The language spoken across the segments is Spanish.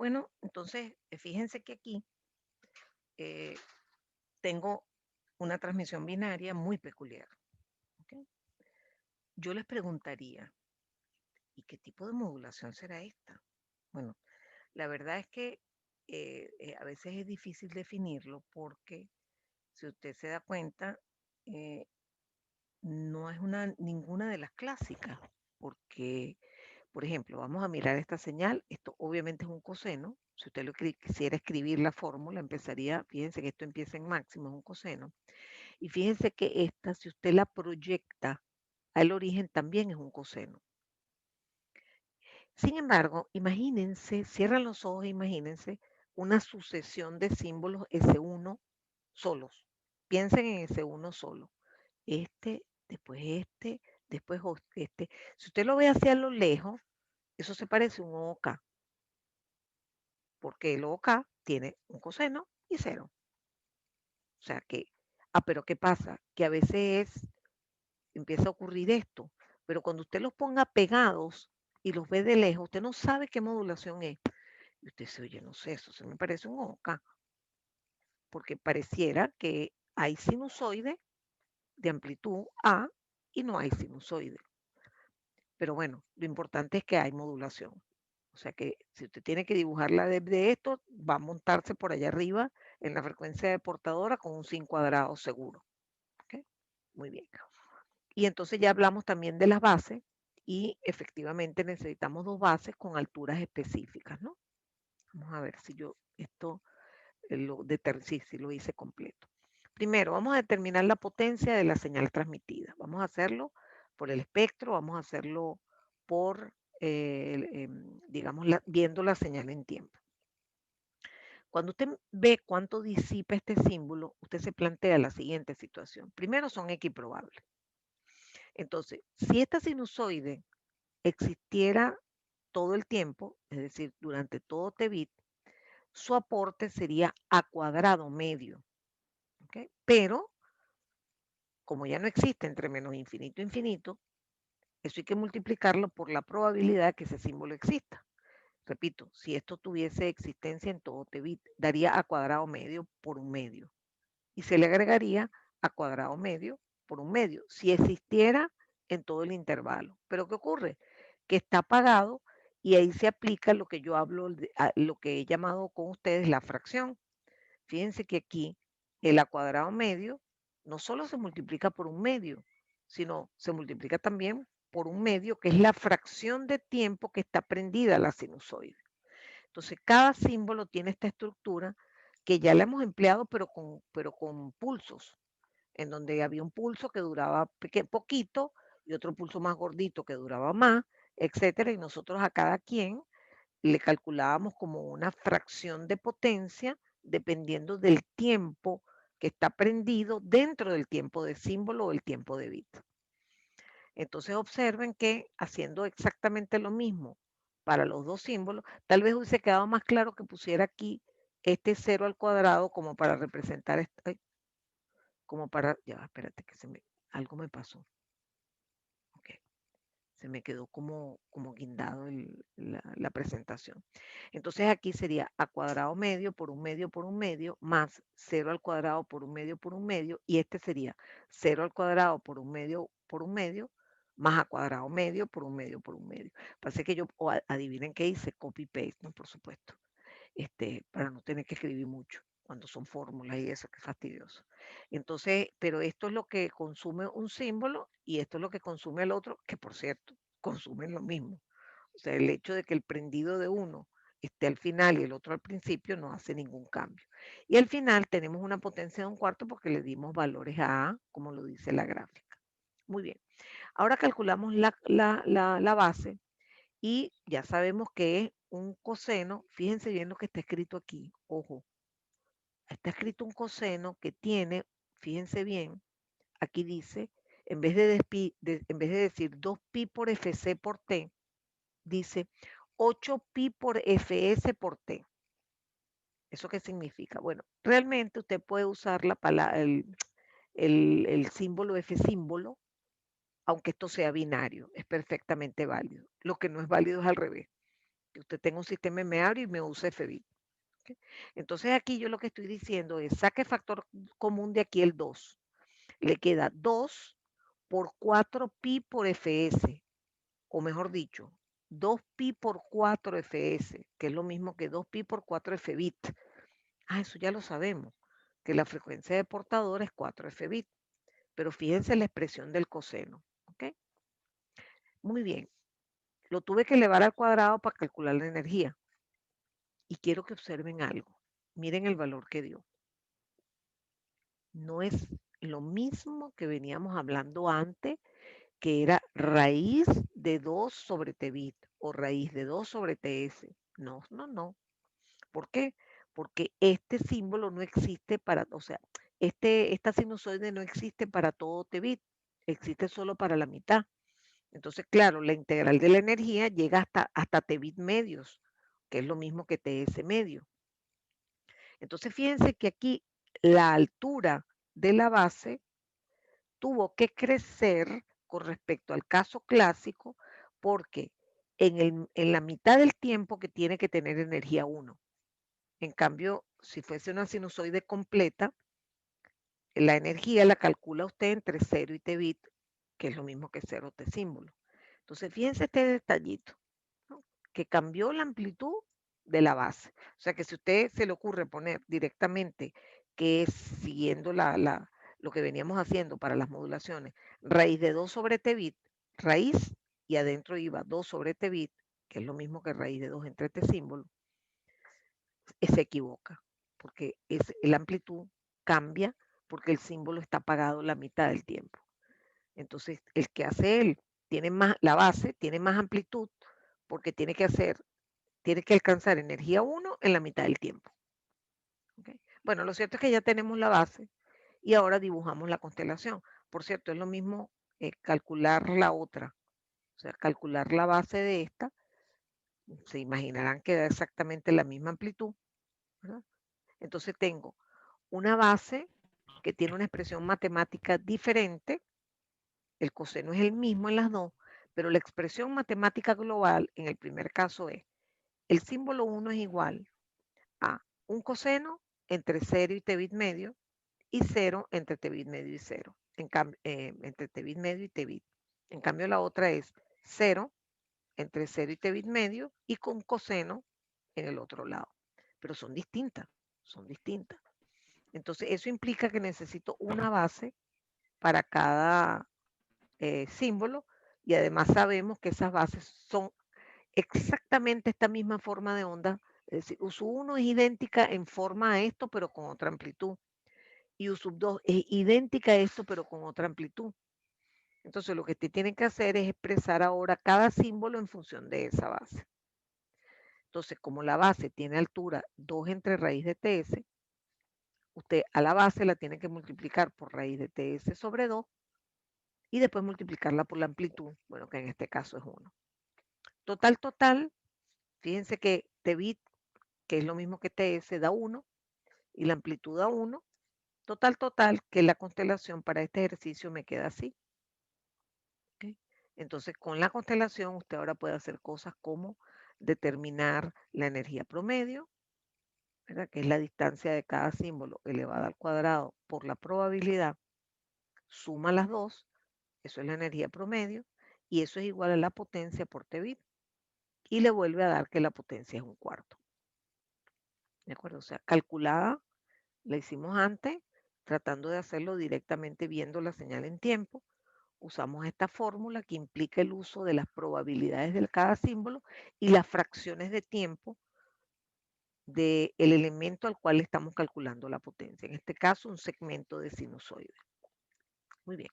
Bueno, entonces, fíjense que aquí eh, tengo una transmisión binaria muy peculiar. ¿Ok? Yo les preguntaría, ¿y qué tipo de modulación será esta? Bueno, la verdad es que a veces es difícil definirlo porque si usted se da cuenta, eh, no es ninguna de las clásicas, porque, por ejemplo, vamos a mirar esta señal, esto obviamente es un coseno, si usted quisiera escribir la fórmula, empezaría, fíjense que esto empieza en máximo, es un coseno, y fíjense que esta, si usted la proyecta al origen, también es un coseno. Sin embargo, imagínense, cierran los ojos, imagínense una sucesión de símbolos S1 solos. Piensen en S1 solo. Este, después este. Si usted lo ve hacia lo lejos, eso se parece a un OK, porque el OK tiene un coseno y cero. O sea que, pero ¿qué pasa? Que a veces empieza a ocurrir esto, pero cuando usted los ponga pegados y los ve de lejos, usted no sabe qué modulación es. Y usted dice, oye, no sé, eso se me parece un OK, porque pareciera que hay sinusoide de amplitud A y no hay sinusoide. Pero bueno, lo importante es que hay modulación. O sea que si usted tiene que dibujarla de esto, va a montarse por allá arriba en la frecuencia de portadora con un sin cuadrado seguro. ¿Ok? Muy bien. Y entonces ya hablamos también de las bases y efectivamente necesitamos dos bases con alturas específicas, ¿no? Vamos a ver si yo esto si lo hice completo. Primero, vamos a determinar la potencia de la señal transmitida. Vamos a hacerlo por el espectro, vamos a hacerlo por, digamos, viendo la señal en tiempo. Cuando usted ve cuánto disipa este símbolo, usted se plantea la siguiente situación. Primero, son equiprobables. Entonces, si esta sinusoide existiera todo el tiempo, es decir, durante todo t bit, su aporte sería a cuadrado medio. ¿Ok? Pero como ya no existe entre menos infinito e infinito, eso hay que multiplicarlo por la probabilidad de que ese símbolo exista. Repito, si esto tuviese existencia en todo t bit, daría a cuadrado medio por un medio. Y se le agregaría a cuadrado medio por un medio, si existiera en todo el intervalo. Pero ¿qué ocurre? Que está apagado y ahí se aplica lo que yo hablo, lo que he llamado con ustedes la fracción. Fíjense que aquí el a cuadrado medio no solo se multiplica por un medio, sino se multiplica también por un medio, que es la fracción de tiempo que está prendida la sinusoide. Entonces, cada símbolo tiene esta estructura que ya la hemos empleado, pero con pulsos, en donde había un pulso que duraba poquito y otro pulso más gordito que duraba más, etcétera, y nosotros a cada quien le calculábamos como una fracción de potencia dependiendo del tiempo que está prendido dentro del tiempo de símbolo o el tiempo de bit. Entonces observen que haciendo exactamente lo mismo para los dos símbolos, tal vez hubiese quedado más claro que pusiera aquí este 0 al cuadrado como para representar, como para, ya, espérate que algo me pasó. Ok. Se me quedó como guindado la presentación. Entonces aquí sería a cuadrado medio por un medio por un medio más 0 al cuadrado por un medio y este sería 0 al cuadrado por un medio más a cuadrado medio por un medio por un medio. Parece que yo, adivinen qué hice, copy paste, ¿no? Por supuesto, para no tener que escribir mucho cuando son fórmulas y eso, que fastidioso. Entonces, pero esto es lo que consume un símbolo y esto es lo que consume el otro, que por cierto, consumen lo mismo. O sea, el hecho de que el prendido de uno esté al final y el otro al principio no hace ningún cambio. Y al final tenemos una potencia de un cuarto porque le dimos valores a A, como lo dice la gráfica. Muy bien. Ahora calculamos la base y ya sabemos que es un coseno. Fíjense bien lo que está escrito aquí. Ojo, está escrito un coseno que tiene, fíjense bien, aquí dice, en vez de decir 2pi por Fc por T, dice 8pi por Fs por T. ¿Eso qué significa? Bueno, realmente usted puede usar el símbolo F símbolo, aunque esto sea binario, es perfectamente válido. Lo que no es válido es al revés, que usted tenga un sistema M-Ario y me use F-bit. ¿Okay? Entonces aquí yo lo que estoy diciendo es, saque factor común de aquí el 2. Le queda 2 por 4pi por Fs, o mejor dicho, 2pi por 4 Fs, que es lo mismo que 2pi por 4 Fbit. Eso ya lo sabemos, que la frecuencia de portador es 4 Fbit. Pero fíjense la expresión del coseno. ¿Ok? Muy bien. Lo tuve que elevar al cuadrado para calcular la energía. Y quiero que observen algo. Miren el valor que dio. No es lo mismo que veníamos hablando antes, que era raíz de 2 sobre Tbit o raíz de 2 sobre Ts. No, no, no. ¿Por qué? Porque este símbolo no existe para, o sea, esta sinusoide no existe para todo Tbit, existe solo para la mitad. Entonces, claro, la integral de la energía llega hasta Tbit medios, que es lo mismo que Ts medio. Entonces, fíjense que aquí la altura de la base tuvo que crecer con respecto al caso clásico, porque en la mitad del tiempo que tiene que tener energía 1. En cambio, si fuese una sinusoide completa, la energía la calcula usted entre 0 y Tbit, que es lo mismo que 0 T símbolo. Entonces, fíjense este detallito, ¿no? Que cambió la amplitud de la base. O sea que si usted se le ocurre poner directamente, que es siguiendo lo que veníamos haciendo para las modulaciones, raíz de 2 sobre Tbit, raíz, y adentro iba 2 sobre Tbit, que es lo mismo que raíz de 2 entre T símbolo, se equivoca, porque la amplitud cambia porque el símbolo está apagado la mitad del tiempo. Entonces, el que hace él tiene más, la base tiene más amplitud porque tiene que alcanzar energía 1 en la mitad del tiempo. ¿Okay? Bueno, lo cierto es que ya tenemos la base y ahora dibujamos la constelación. Por cierto, es lo mismo calcular la otra, o sea, calcular la base de esta. Se imaginarán que da exactamente la misma amplitud, ¿verdad? Entonces tengo una base que tiene una expresión matemática diferente, el coseno es el mismo en las dos, pero la expresión matemática global en el primer caso es, el símbolo 1 es igual a un coseno entre 0 y Tbit medio y 0 entre Tbit medio y 0, entre Tbit medio y Tbit. En cambio la otra es 0 entre 0 y Tbit medio y con coseno en el otro lado. Pero son distintas, son distintas. Entonces, eso implica que necesito una base para cada símbolo y además sabemos que esas bases son exactamente esta misma forma de onda. Es decir, U1 es idéntica en forma a esto, pero con otra amplitud. Y U2 es idéntica a esto, pero con otra amplitud. Entonces, lo que usted tiene que hacer es expresar ahora cada símbolo en función de esa base. Entonces, como la base tiene altura 2 entre raíz de TS, usted a la base la tiene que multiplicar por raíz de TS sobre 2 y después multiplicarla por la amplitud, bueno, que en este caso es 1. Total, fíjense que Tbit, que es lo mismo que TS, da 1 y la amplitud da 1. Total, que la constelación para este ejercicio me queda así. ¿Okay? Entonces, con la constelación usted ahora puede hacer cosas como determinar la energía promedio, ¿verdad? Que es la distancia de cada símbolo elevada al cuadrado por la probabilidad, suma las dos, eso es la energía promedio, y eso es igual a la potencia por Tbit, y le vuelve a dar que la potencia es 1/4. ¿De acuerdo? O sea, calculada, la hicimos antes, tratando de hacerlo directamente viendo la señal en tiempo. Usamos esta fórmula que implica el uso de las probabilidades de cada símbolo y las fracciones de tiempo del elemento al cual estamos calculando la potencia. En este caso, un segmento de sinusoide. Muy bien.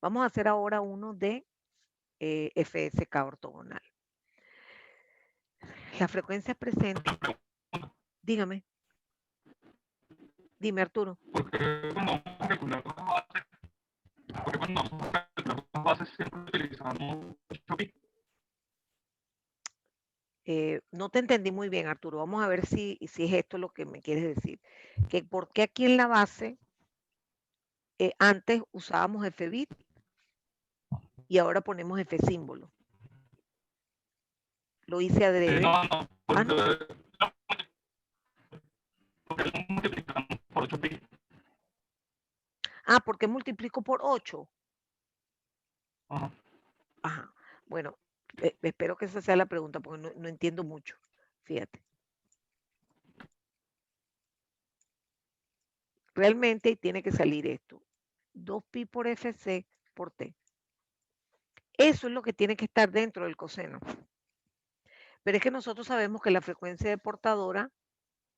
Vamos a hacer ahora uno de FSK ortogonal. La frecuencia presente. Dígame. Dime, Arturo. Porque cuando vamos a calcular las bases siempre utilizamos 8pi. No te entendí muy bien, Arturo. Vamos a ver si es esto lo que me quieres decir. Que por qué aquí en la base antes usábamos Fbit y ahora ponemos F símbolo. Lo hice adrede. No, no, Ah, no. porque lo multiplicamos por 8pi. Ah, ¿por qué multiplico por 8? Ajá. Ajá. Bueno, espero que esa sea la pregunta, porque no entiendo mucho. Fíjate. Realmente tiene que salir esto. 2pi por fc por t. Eso es lo que tiene que estar dentro del coseno. Pero es que nosotros sabemos que la frecuencia de portadora,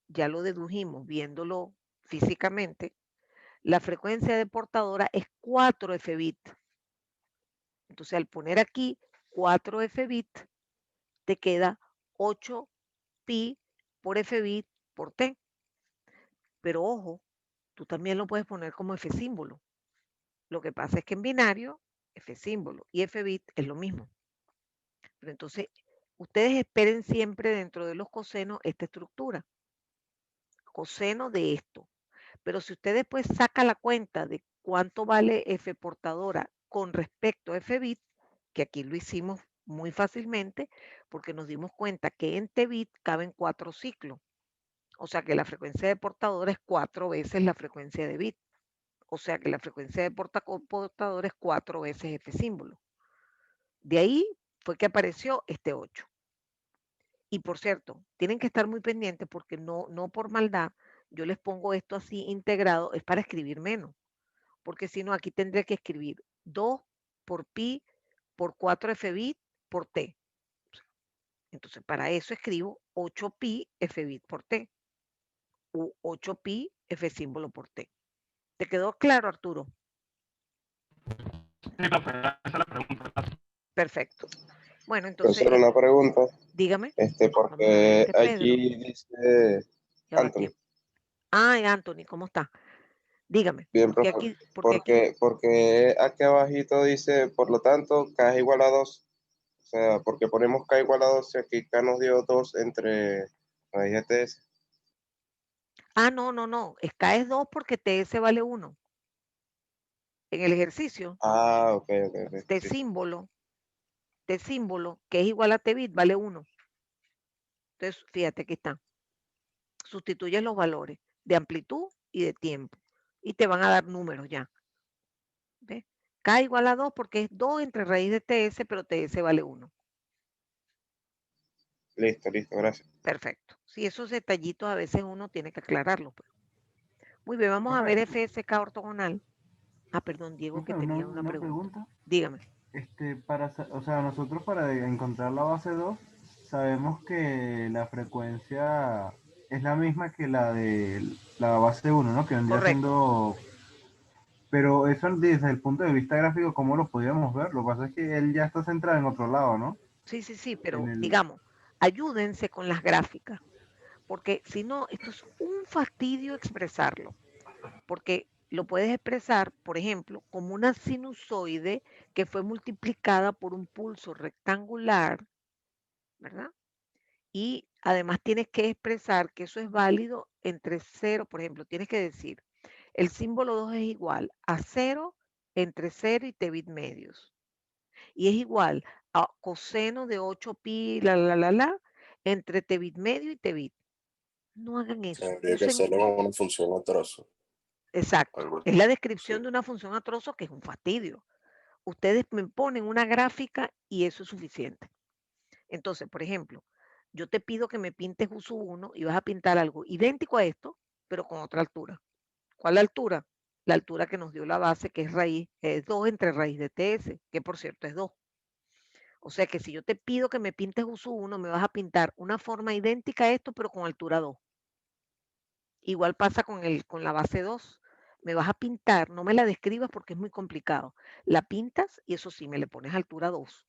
ya lo dedujimos viéndolo físicamente, la frecuencia de portadora es 4 f bit. Entonces, al poner aquí 4 f bit, te queda 8 pi por f bit por t. Pero ojo, tú también lo puedes poner como f símbolo. Lo que pasa es que en binario, f símbolo y f bit es lo mismo. Pero entonces, ustedes esperen siempre dentro de los cosenos esta estructura. Coseno de esto. Pero si usted después saca la cuenta de cuánto vale f portadora con respecto a f bit, que aquí lo hicimos muy fácilmente, porque nos dimos cuenta que en t bit caben 4 ciclos. O sea que la frecuencia de portadora es 4 veces la frecuencia de bit. O sea que la frecuencia de portadora es 4 veces f símbolo. De ahí fue que apareció este 8. Y por cierto, tienen que estar muy pendientes porque no por maldad yo les pongo esto así integrado, es para escribir menos. Porque si no, aquí tendré que escribir 2 por pi por 4 f bit por t. Entonces, para eso escribo 8 pi f bit por t u 8 pi f símbolo por t. ¿Te quedó claro, Arturo? Sí, profe, esa es la pregunta. Perfecto. Bueno, Profesor, entonces, una pregunta, dígame. Vamos a ver porque este Pedro. aquí dice Ya va Anthony, tiempo. Ay, Anthony, ¿cómo está? Dígame. bien, Porque profesor, aquí, porque aquí, porque aquí abajito dice, por lo tanto, K es igual a 2, o sea, porque ponemos K igual a 2 y aquí K nos dio 2 entre raíz de TS. no. K es 2 porque TS vale 1. En el ejercicio, Ah, ok, T sí, sí. símbolo, que es igual a T bit, vale 1. Entonces, fíjate, aquí está. Sustituyes los valores de amplitud y de tiempo. Y te van a dar números ya. ¿Ves? K igual a 2 porque es 2 entre raíz de TS, pero TS vale 1. Listo, gracias. Perfecto. Si esos detallitos a veces uno tiene que aclararlos. Pues. Muy bien, vamos a ver FSK ortogonal. Ah, perdón, Diego, que Profe, tenía una una pregunta. pregunta. Dígame. O sea, nosotros para encontrar la base 2 sabemos que la frecuencia es la misma que la de la base 1, ¿no? Que vendría Correcto. siendo... Pero eso desde el punto de vista gráfico, ¿cómo lo podríamos ver? Lo que pasa es que él ya está centrado en otro lado, ¿no? Sí, En pero el... digamos, ayúdense con las gráficas, porque si no, esto es un fastidio expresarlo, porque lo puedes expresar, por ejemplo, como una sinusoide que fue multiplicada por un pulso rectangular, ¿verdad? Y además tienes que expresar que eso es válido entre 0, por ejemplo, tienes que decir, el símbolo 2 es igual a 0 entre 0 y t bit medios. Y es igual a coseno de 8 pi, entre t bit medio y t bit. No hagan eso. Habría que hacerlo con una función a trozo. Exacto. Algo Es la así. descripción de una función a trozo que es un fastidio. Ustedes me ponen una gráfica y eso es suficiente. Entonces, por ejemplo, yo te pido que me pintes uso 1 y vas a pintar algo idéntico a esto, pero con otra altura. ¿Cuál altura? La altura que nos dio la base, que es raíz, es 2 entre raíz de TS, que por cierto es 2. O sea que si yo te pido que me pintes uso 1, me vas a pintar una forma idéntica a esto, pero con altura 2. Igual pasa con la base 2. Me vas a pintar, no me la describas porque es muy complicado. La pintas y eso sí, me le pones altura 2.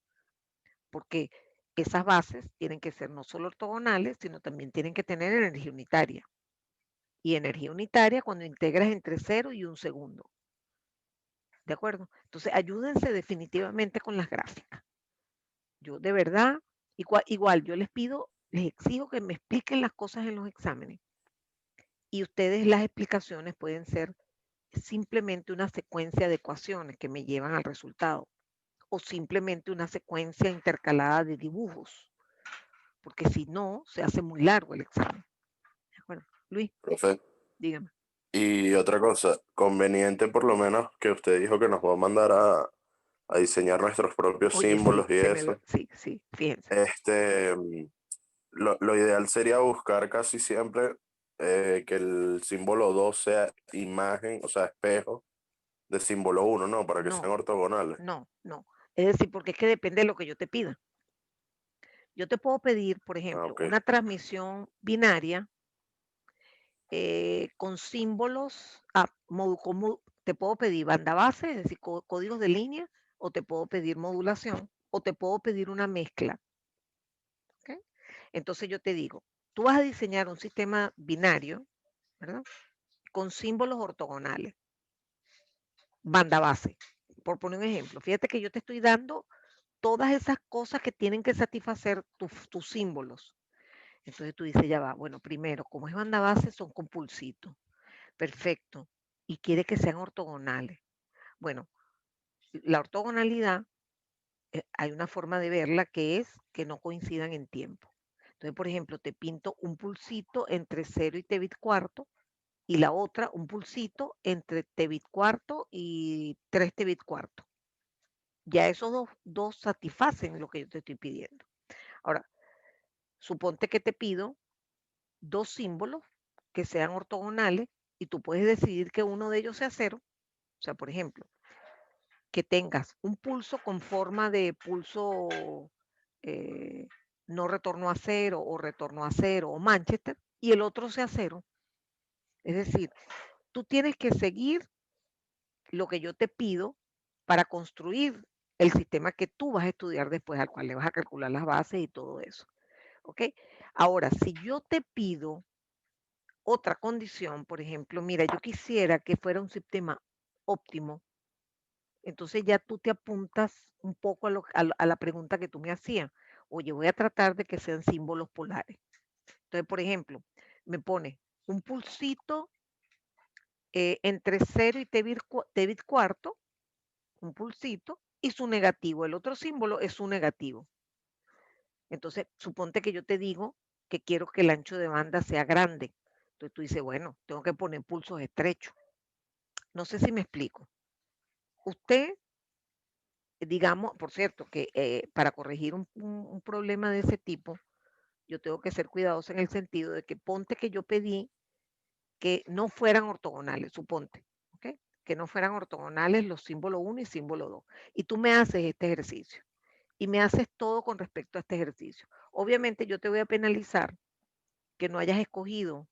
Porque esas bases tienen que ser no solo ortogonales, sino también tienen que tener energía unitaria. Y energía unitaria cuando integras entre 0 y 1 segundo. ¿De acuerdo? Entonces, ayúdense definitivamente con las gráficas. Yo de verdad, igual yo les pido, les exijo que me expliquen las cosas en los exámenes. Y ustedes las explicaciones pueden ser simplemente una secuencia de ecuaciones que me llevan al resultado. O simplemente una secuencia intercalada de dibujos. porque si no, se hace muy largo el examen. ¿De acuerdo? Luis, Profe. dígame. Y otra cosa, conveniente por lo menos que usted dijo que nos va a mandar a diseñar nuestros propios Oye, sí, símbolos y eso. sí, fíjense. Lo ideal sería buscar casi siempre que el símbolo 2 sea imagen, o sea, espejo de símbolo 1, ¿no? Para que sean No, ortogonales. no. Es decir, porque es que depende de lo que yo te pida. Yo te puedo pedir, por ejemplo, Ok. una transmisión binaria con símbolos, te puedo pedir banda base, es decir, códigos de línea, o te puedo pedir modulación, o te puedo pedir una mezcla. ¿Okay? Entonces yo te digo, tú vas a diseñar un sistema binario, ¿verdad? Con símbolos ortogonales, banda base, por poner un ejemplo. Fíjate que yo te estoy dando todas esas cosas que tienen que satisfacer tus símbolos. Entonces tú dices, ya va, bueno, primero, como es banda base, son con pulsitos. Perfecto. Y quiere que sean ortogonales. Bueno, la ortogonalidad, hay una forma de verla que es que no coincidan en tiempo. Entonces, por ejemplo, te pinto un pulsito entre 0 y t bit cuarto y la otra un pulsito entre t bit cuarto y 3 t bit cuarto. Ya esos dos satisfacen lo que yo te estoy pidiendo. Ahora, suponte que te pido 2 símbolos que sean ortogonales y tú puedes decidir que uno de ellos sea 0. O sea, por ejemplo, que tengas un pulso con forma de pulso no retorno a 0 o retorno a 0 o Manchester y el otro sea 0. Es decir, tú tienes que seguir lo que yo te pido para construir el sistema que tú vas a estudiar después, al cual le vas a calcular las bases y todo eso. ¿Ok? Ahora, si yo te pido otra condición, por ejemplo, mira, yo quisiera que fuera un sistema óptimo, entonces ya tú te apuntas un poco a la pregunta que tú me hacías. Oye, voy a tratar de que sean símbolos polares. Entonces, por ejemplo, me pone un pulsito entre 0 y t bit cuarto, un pulsito, y su negativo. El otro símbolo es su negativo. Entonces, suponte que yo te digo que quiero que el ancho de banda sea grande. Entonces tú dices, bueno, tengo que poner pulsos estrechos. No sé si me explico. Usted, digamos, por cierto, que para corregir un problema de ese tipo, yo tengo que ser cuidadosa en el sentido de que ponte que yo pedí que no fueran ortogonales, suponte, ¿ok? Que no fueran ortogonales los símbolos 1 y símbolo 2. Y tú me haces este ejercicio. Y me haces todo con respecto a este ejercicio. Obviamente yo te voy a penalizar que no hayas escogido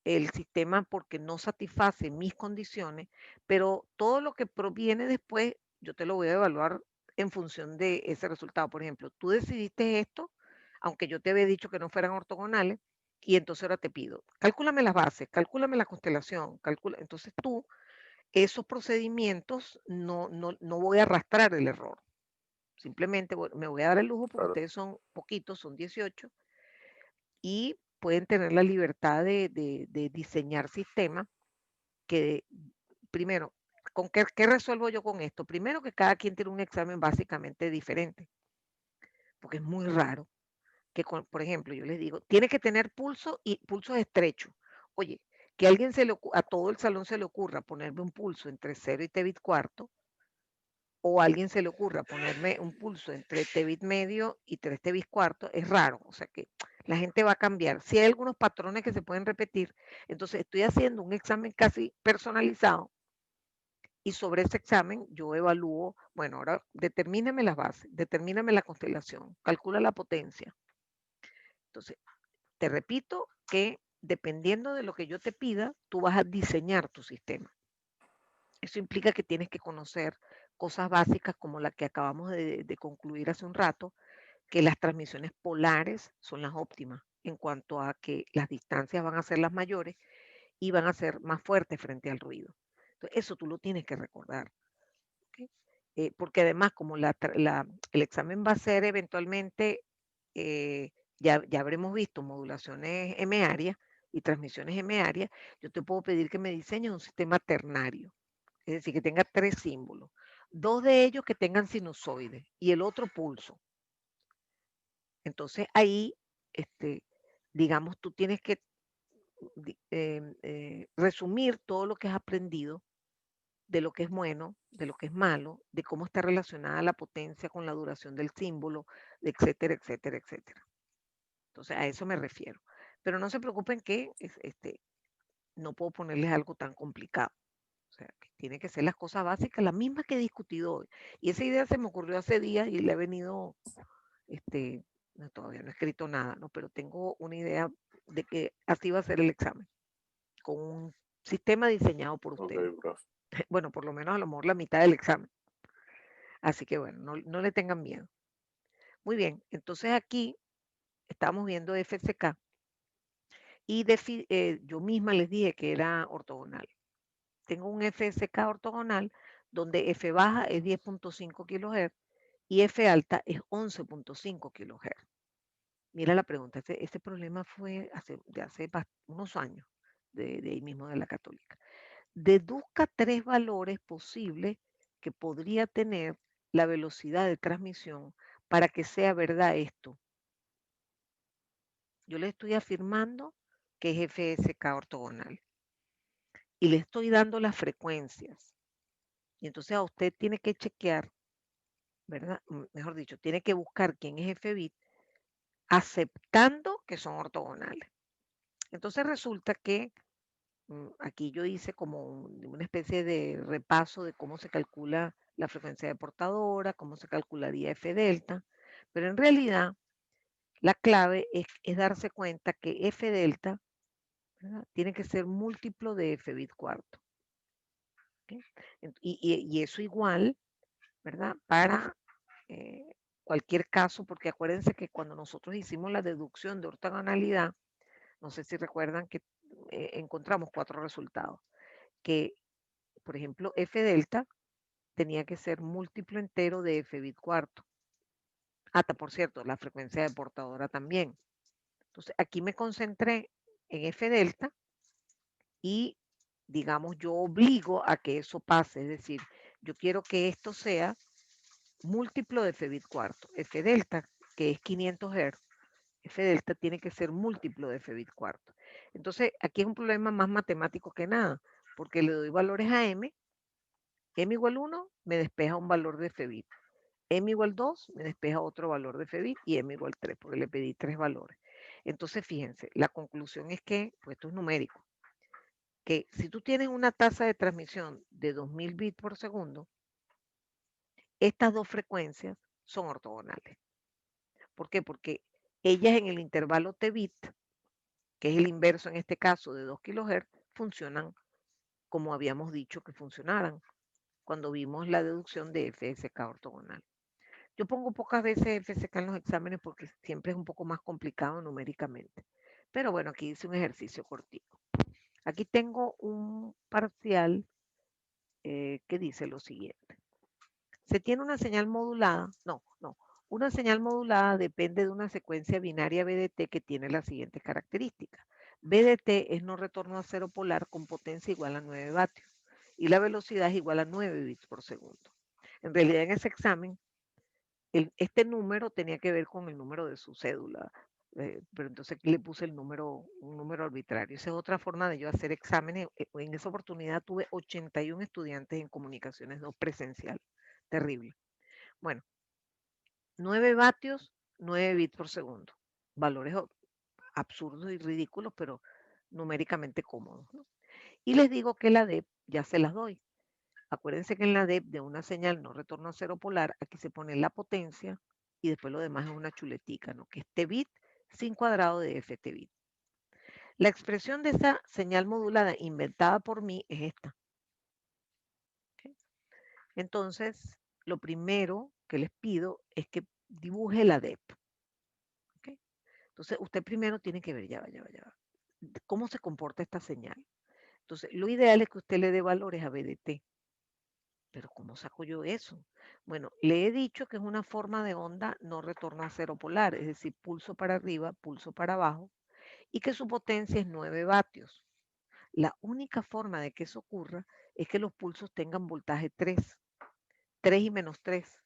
el sistema porque no satisface mis condiciones, pero todo lo que proviene después, yo te lo voy a evaluar en función de ese resultado. Por ejemplo, tú decidiste esto, aunque yo te había dicho que no fueran ortogonales, y entonces ahora te pido, cálculame las bases, cálculame la constelación, entonces tú, esos procedimientos no voy a arrastrar el error. Simplemente me voy a dar el lujo porque Claro. ustedes son poquitos, son 18, y pueden tener la libertad de diseñar sistemas que, primero, ¿qué resuelvo yo con esto? Primero, que cada quien tiene un examen básicamente diferente, porque es muy raro que, por ejemplo, yo les digo, tiene que tener pulso y pulsos estrechos. Oye, que a todo el salón se le ocurra ponerme un pulso entre 0 y t bit cuarto, o a alguien se le ocurra ponerme un pulso entre t bit medio y 3 t bit cuarto, es raro. O sea que la gente va a cambiar. Si hay algunos patrones que se pueden repetir, entonces estoy haciendo un examen casi personalizado y sobre ese examen yo evalúo, bueno, ahora determíname las bases, determíname la constelación, calcula la potencia. Entonces, te repito que dependiendo de lo que yo te pida, tú vas a diseñar tu sistema. Eso implica que tienes que conocer cosas básicas como la que acabamos de concluir hace un rato, que las transmisiones polares son las óptimas en cuanto a que las distancias van a ser las mayores y van a ser más fuertes frente al ruido. Entonces, eso tú lo tienes que recordar. ¿Okay? Porque además, como el examen va a ser eventualmente, ya habremos visto modulaciones M-áreas y transmisiones M-áreas, yo te puedo pedir que me diseñes un sistema ternario. Es decir, que tenga 3 símbolos. 2 de ellos que tengan sinusoide y el otro pulso. Entonces ahí digamos, tú tienes que resumir todo lo que has aprendido de lo que es bueno, de lo que es malo, de cómo está relacionada la potencia con la duración del símbolo, etcétera, etcétera, etcétera. Entonces, a eso me refiero. Pero no se preocupen que no puedo ponerles algo tan complicado. O sea, que tiene que ser las cosas básicas, las mismas que he discutido hoy. Y esa idea se me ocurrió hace días y le he venido, todavía no he escrito nada, ¿no? Pero tengo una idea de que así va a ser el examen, con un sistema diseñado por Ok, ustedes. profe. Bueno, por lo menos a lo mejor la mitad del examen. Así que bueno, no le tengan miedo. Muy bien, entonces aquí estamos viendo FCK y yo misma les dije que era ortogonal. Tengo un FSK ortogonal donde F baja es 10.5 kHz y F alta es 11.5 kHz. Mira la pregunta, este problema fue de hace unos años, de ahí mismo de la Católica. Deduzca 3 valores posibles que podría tener la velocidad de transmisión para que sea verdad esto. Yo le estoy afirmando que es FSK ortogonal y le estoy dando las frecuencias. Y entonces a usted tiene que chequear, ¿verdad? Mejor dicho, tiene que buscar quién es F-bit aceptando que son ortogonales. Entonces resulta que aquí yo hice como una especie de repaso de cómo se calcula la frecuencia de portadora, cómo se calcularía F delta, pero en realidad la clave es darse cuenta que F delta, ¿verdad?, tiene que ser múltiplo de F bit cuarto. ¿Okay? Y eso igual, ¿verdad?, para cualquier caso, porque acuérdense que cuando nosotros hicimos la deducción de ortogonalidad, no sé si recuerdan que encontramos 4 resultados, que por ejemplo F delta tenía que ser múltiplo entero de F bit cuarto. Hasta por cierto, la frecuencia de portadora también. Entonces aquí me concentré en F delta y digamos yo obligo a que eso pase, es decir, yo quiero que esto sea múltiplo de F bit cuarto. F delta, que es 500 Hz, F delta tiene que ser múltiplo de F bit cuarto. Entonces, aquí es un problema más matemático que nada, porque le doy valores a M igual 1 me despeja un valor de F bit. M igual 2 me despeja otro valor de F bit y M igual 3, porque le pedí 3 valores. Entonces, fíjense, la conclusión es que, pues esto es numérico, que si tú tienes una tasa de transmisión de 2000 bits por segundo, estas dos frecuencias son ortogonales. ¿Por qué? Porque ellas en el intervalo T-bit, que es el inverso en este caso de 2 kHz, funcionan como habíamos dicho que funcionaran cuando vimos la deducción de FSK ortogonal. Yo pongo pocas veces FSK en los exámenes porque siempre es un poco más complicado numéricamente. Pero bueno, aquí hice un ejercicio cortito. Aquí tengo un parcial que dice lo siguiente. Se tiene una señal modulada, una señal modulada depende de una secuencia binaria BDT que tiene las siguientes características. BDT es no retorno a cero polar con potencia igual a 9 vatios y la velocidad es igual a 9 bits por segundo. En realidad en ese examen, este número tenía que ver con el número de su cédula, pero entonces aquí le puse un número arbitrario. Esa es otra forma de yo hacer exámenes. En esa oportunidad tuve 81 estudiantes en comunicaciones no presencial. Terrible. Bueno, 9 vatios, 9 bits por segundo. Valores absurdos y ridículos, pero numéricamente cómodos, ¿no? Y les digo que la DEP ya se las doy. Acuérdense que en la DEP de una señal no retorno a cero polar, aquí se pone la potencia y después lo demás es una chuletica, ¿no? Que es T bit sin cuadrado de FT bit. La expresión de esa señal modulada inventada por mí es esta. ¿Okay? Entonces, lo primero que les pido es que dibuje la DEP. ¿Okay? Entonces, usted primero tiene que ver, ya va, cómo se comporta esta señal. Entonces, lo ideal es que usted le dé valores a BDT. Pero ¿cómo saco yo eso? Bueno, le he dicho que es una forma de onda no retorno a cero polar, es decir, pulso para arriba, pulso para abajo, y que su potencia es 9 vatios. La única forma de que eso ocurra es que los pulsos tengan voltaje 3 y menos 3,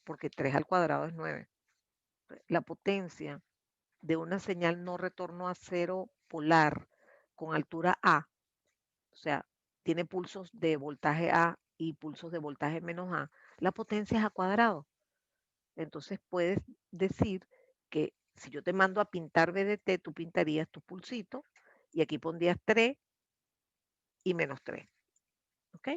porque 3 al cuadrado es 9. La potencia de una señal no retorno a cero polar con altura A, o sea, tiene pulsos de voltaje A y pulsos de voltaje menos A, la potencia es a cuadrado. Entonces puedes decir que si yo te mando a pintar VDT, tú pintarías tus pulsitos y aquí pondrías 3 y menos 3. ¿Ok?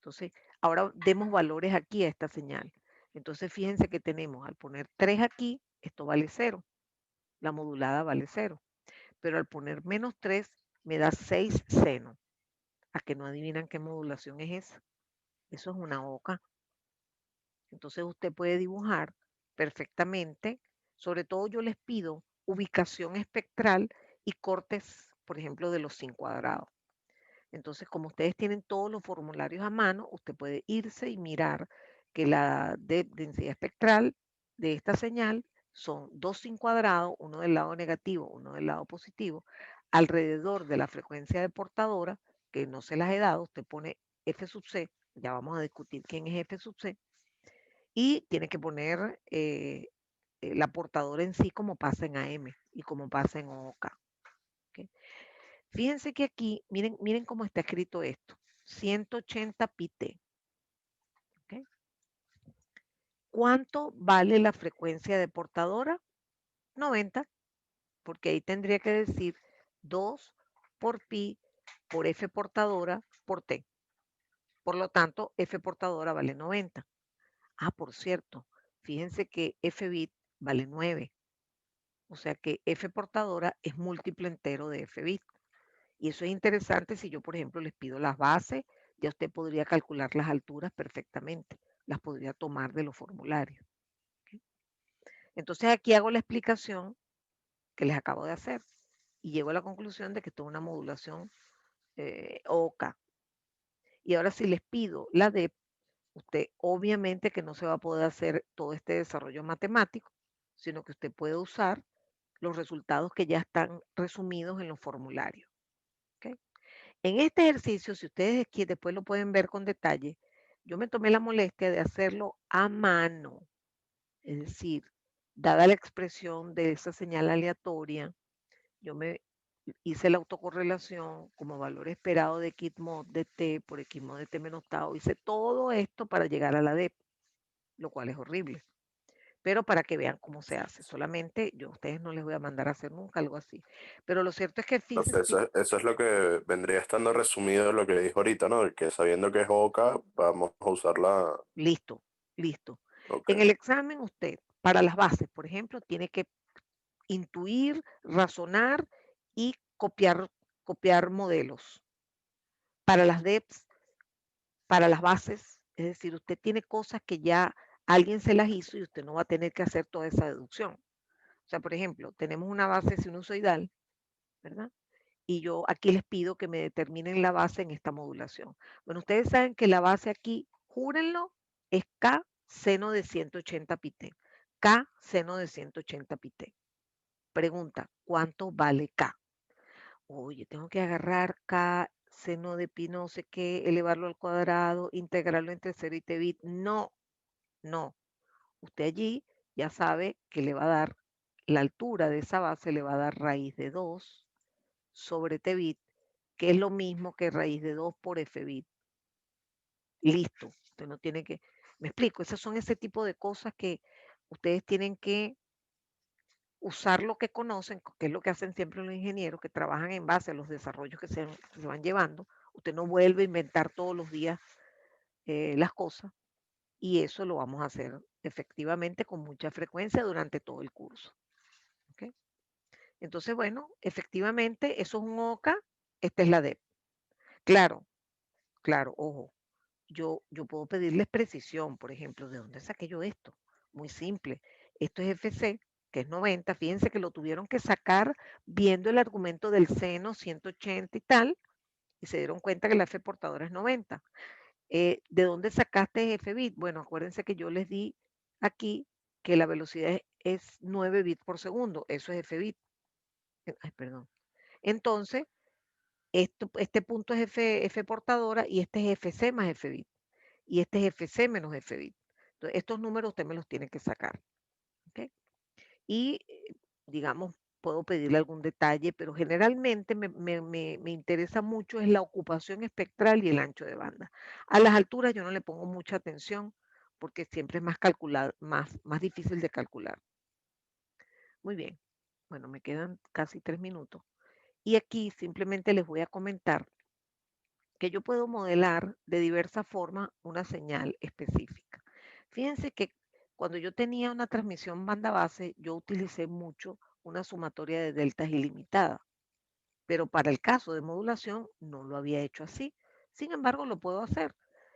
Entonces, ahora demos valores aquí a esta señal. Entonces, fíjense que tenemos, al poner 3 aquí, esto vale 0. La modulada vale 0. Pero al poner menos 3, me da 6 seno. ¿A que no adivinan qué modulación es esa? Eso es una oca. Entonces, usted puede dibujar perfectamente. Sobre todo yo les pido ubicación espectral y cortes, por ejemplo, de los sin cuadrados. Entonces, como ustedes tienen todos los formularios a mano, usted puede irse y mirar que la densidad espectral de esta señal son 2 sin cuadrado, uno del lado negativo, uno del lado positivo, alrededor de la frecuencia de portadora, que no se las he dado, usted pone F sub C, ya vamos a discutir quién es F sub C, y tiene que poner la portadora en sí como pasa en AM y como pasa en OK. ¿Okay? Fíjense que aquí, miren cómo está escrito esto. 180 pt. ¿Okay? ¿Cuánto vale la frecuencia de portadora? 90, porque ahí tendría que decir 2 por pi por F portadora por T. Por lo tanto, F portadora vale 90. Ah, por cierto, fíjense que F bit vale 9. O sea que F portadora es múltiplo entero de F bit. Y eso es interesante si yo, por ejemplo, les pido las bases, ya usted podría calcular las alturas perfectamente. Las podría tomar de los formularios. ¿Okay? Entonces aquí hago la explicación que les acabo de hacer y llego a la conclusión de que esto es una modulación OK. Y ahora si les pido la DEP, usted obviamente que no se va a poder hacer todo este desarrollo matemático, sino que usted puede usar los resultados que ya están resumidos en los formularios. ¿Okay? En este ejercicio, si ustedes después lo pueden ver con detalle, yo me tomé la molestia de hacerlo a mano. Es decir, dada la expresión de esa señal aleatoria, yo me hice la autocorrelación como valor esperado de X mod de T por X mod de T menos tau. Hice todo esto para llegar a la DEP, lo cual es horrible. Pero para que vean cómo se hace. Solamente yo a ustedes no les voy a mandar a hacer nunca algo así. Pero lo cierto es que No sé, eso es lo que vendría estando resumido lo que dijo ahorita, ¿no? Que sabiendo que es OCA, vamos a usarla. Listo, listo. Okay. En el examen usted, para las bases, por ejemplo, tiene que intuir, razonar y copiar modelos. Para las DEPs, para las bases, es decir, usted tiene cosas que ya alguien se las hizo y usted no va a tener que hacer toda esa deducción. O sea, por ejemplo, tenemos una base sinusoidal, ¿verdad? Y yo aquí les pido que me determinen la base en esta modulación. Bueno, ustedes saben que la base aquí, júrenlo, es K seno de 180 pi-t. K seno de 180 pi-t. Pregunta, ¿cuánto vale K? Oye, tengo que agarrar K seno de pi no sé qué, elevarlo al cuadrado, integrarlo entre 0 y t bit. No, no. Usted allí ya sabe que le va a dar la altura de esa base, le va a dar raíz de 2 sobre t bit, que es lo mismo que raíz de 2 por f bit. Listo. Usted no tiene que... Me explico, esas son ese tipo de cosas que ustedes tienen que usar lo que conocen, que es lo que hacen siempre los ingenieros, que trabajan en base a los desarrollos que se van llevando. Usted no vuelve a inventar todos los días las cosas y eso lo vamos a hacer efectivamente con mucha frecuencia durante todo el curso. ¿Okay? Entonces, bueno, efectivamente, eso es un OCA, esta es la DEP. Claro, claro, ojo, yo puedo pedirles precisión, por ejemplo, ¿de dónde saqué yo esto? Muy simple, esto es FC, que es 90, fíjense que lo tuvieron que sacar viendo el argumento del seno 180 y tal, y se dieron cuenta que la F portadora es 90. ¿De dónde sacaste F bit? Bueno, acuérdense que yo les di aquí que la velocidad es 9 bits por segundo, eso es F bit. Ay, perdón. Entonces, este punto es F portadora y este es FC más F bit. Y este es FC menos F bit. Entonces, estos números usted me los tiene que sacar. ¿Okay? y, digamos, puedo pedirle algún detalle, pero generalmente me interesa mucho es la ocupación espectral y el ancho de banda. A las alturas yo no le pongo mucha atención porque siempre es más difícil de calcular. Muy bien. Bueno, me quedan casi 3 minutos. Y aquí simplemente les voy a comentar que yo puedo modelar de diversa forma una señal específica. Fíjense que cuando yo tenía una transmisión banda base, yo utilicé mucho una sumatoria de deltas ilimitada, pero para el caso de modulación no lo había hecho así. Sin embargo, lo puedo hacer.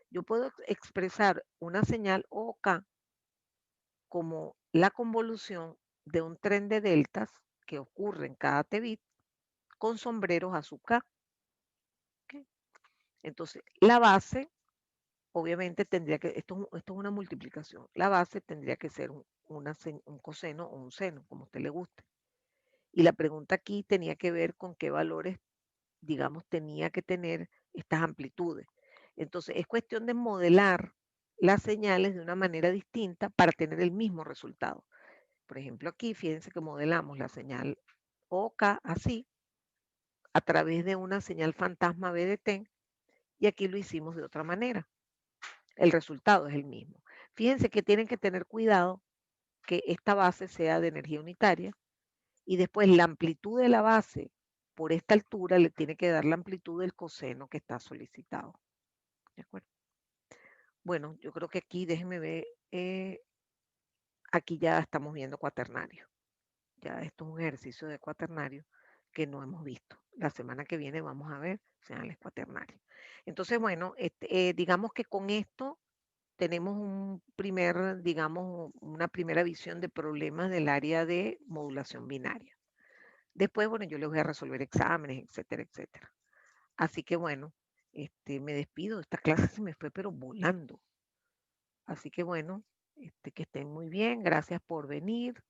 Yo puedo expresar una señal OK como la convolución de un tren de deltas que ocurre en cada T-bit con sombreros a sub K. ¿Okay? Entonces, la base, obviamente, tendría que, esto es una multiplicación, la base tendría que ser un coseno o un seno, como a usted le guste. Y la pregunta aquí tenía que ver con qué valores, digamos, tenía que tener estas amplitudes. Entonces, es cuestión de modelar las señales de una manera distinta para tener el mismo resultado. Por ejemplo, aquí, fíjense que modelamos la señal OK así, a través de una señal fantasma BDT, y aquí lo hicimos de otra manera. El resultado es el mismo. Fíjense que tienen que tener cuidado que esta base sea de energía unitaria y después la amplitud de la base por esta altura le tiene que dar la amplitud del coseno que está solicitado. ¿De acuerdo? Bueno, yo creo que aquí, déjenme ver, aquí ya estamos viendo cuaternario. Ya esto es un ejercicio de cuaternario que no hemos visto. La semana que viene vamos a ver señales cuaternarias. Entonces, bueno, digamos que con esto tenemos digamos, una primera visión de problemas del área de modulación binaria. Después, bueno, yo les voy a resolver exámenes, etcétera, etcétera. Así que bueno, me despido. Esta clase se me fue, pero volando. Así que bueno, que estén muy bien. Gracias por venir.